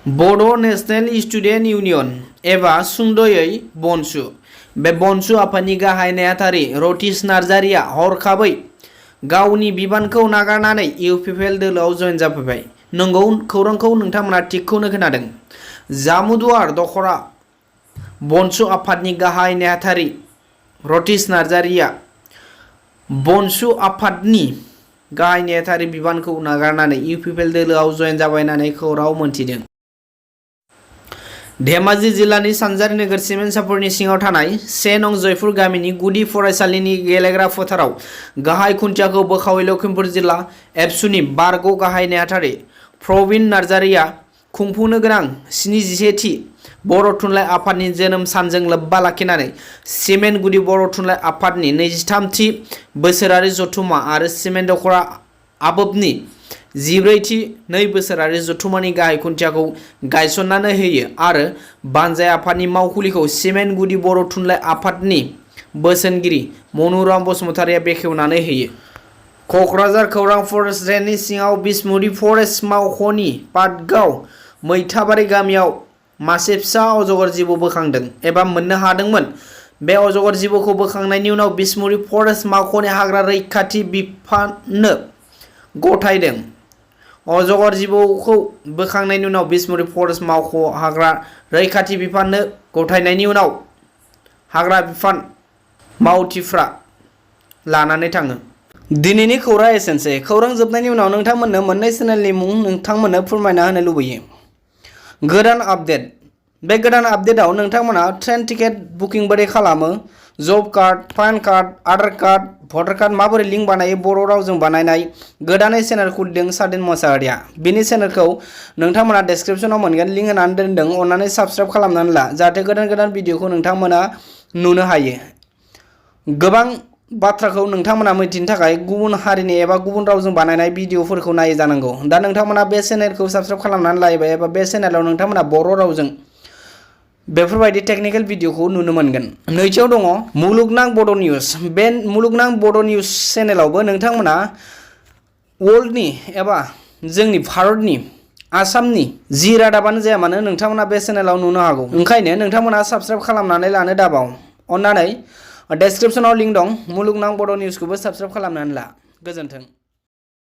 बड' national student union एबा सुंद'यै बनसु। बे बनसु आफादनि गाहाय नेहाथारि रतीश नार्जारिया हरखाबै गावनि बिबानखौ नागारनानै इउपिपिएल दोलोआव जयेन जाफैबाय। नंगौ, खौरांखौ नोंथांमोना थिगखौनो खोनादों। जामुदुवार दखरा बनसु आफादनि गाहाय नेहाथारि रतीश नार्जारिया बनसु आफादनि गाहाय नेहाथारि बिबानखौ नागारनानै इउपिपिएल दोलोआव जयेन जाबाय होननानै खौराङाव मोनथिदों। धेमाजि जिल्लानि सानजारि नोगोर सिमेन्सापुरनि सिङाव थानाय 1 नं जयपुर गामिनि गुदि फरायसालिनि गेलेग्रा फोथाराव गाहाय खुन्थियाखौ बोखावै लखिमपुर जिल्ला एबसुनि बारग' गाहाय नेहाथारि प्रवीण नार्जारिया खुंफुंनो गोनां 71थि बर' थुनलाइ आफादनि जोनोम सानजों लोब्बा लाखिनानै सिमेन्ट गुदि बर' थुनलाइ आफादनि 23थि बोसोरारि जथुम्मा आरो सिमेन्ट दखरा आबोबनि 14थि 2 बोसोरारि जथुम्मानि गाहाय खुन्थियाखौ गायसननानै होयो आरो बानजाय आफादनि मावखुलिखौ सिमेन्ट गुदि बर' थुनलाइ आफादनि बोसोनगिरि मनुराम बसुमतारिया बेखेवनानै होयो। क'क्राझार खौरां फरेस्ट रेन्जनि सिङाव बिसमुरि फरेस्ट मावख'नि पाटगाव मैथाबारि गामियाव मासे फिसा अजगर जिबौ बोखांदों एबा मोननो हादोंमोन। बे अजगर जिबौखौ बोखांनायनि उनाव बिसमुरि फरेस्ट मावख'नि हाग्रा रैखाथि बिफाननो गथायदों। अजगर जिबौखौ बोखांनायनि उनाव बिसमुरि फरेस्ट मावख' हाग्रा रैखाथि बिफाननो गथायनायनि उनाव हाग्रा बिफान मावथिफ्रा लानानै थाङो। दिनैनि खौरां एसेनोसै। खौरां जोबनायनि उनाव नोंथांमोननो मोननै चेनेलनि मुं नोंथांमोननो फोरमायना होनो लुबैयो। गोदान आपडेट। बे गोदान आपडेटआव नोंथांमोना ट्रेन टिकेट बुकिं बोरै खालामो, job card, PAN card, Aadhaar card, भटार कार्ड माबोरै लिंक बानायो बर' रावजों बानायनाय गोदानै चेनेल खुलिदों सादिन मोसाहारिया। बिनि चेनेलखौ नोंथांमोना डेस्क्रिप्शनाव मोनगोन, लिंक होनानै दोनदों। अन्नानै साबस्क्राइब खालामनानै ला जाहाथे गोदान गोदान भिडिअखौ नोंथांमोना नुनो हायो। गोबां बाथ्राखौ नोंथांमोना मिथिनो थाखाय गुबुन हारिनि एबा गुबुन रावजों बानायनाय भिडिअफोरखौ नायो जानांगौ। दा नोंथांमोना बे चेनेलखौ साबस्क्राइब खालामनानै लायोबा एबा बे चेनेलाव नोंथांमोना बर' रावजों बेफोरबायदि टेकनिकेल भिडिअखौ नुनो मोनगोन। नैथियाव दङ मुलुगनां बड' निउस। बे मुलुगनां बड' निउस चेनेलावबो नोंथांमोना वर्ल्डनि एबा जोंनि भारतनि आसामनि जि रादाबानो जाया मानो नोंथांमोना बे चेनेलाव नुनो हागौ। ओंखायनो नोंथांमोना साबस्क्राइब खालामनानै लानो दाबाव। अन्नानै डेस्क्रिप्शनाव लिंक दं, मुलुगनां बड' निउसखौबो साबस्क्राइब खालामनानै ला। गोजोन्थों।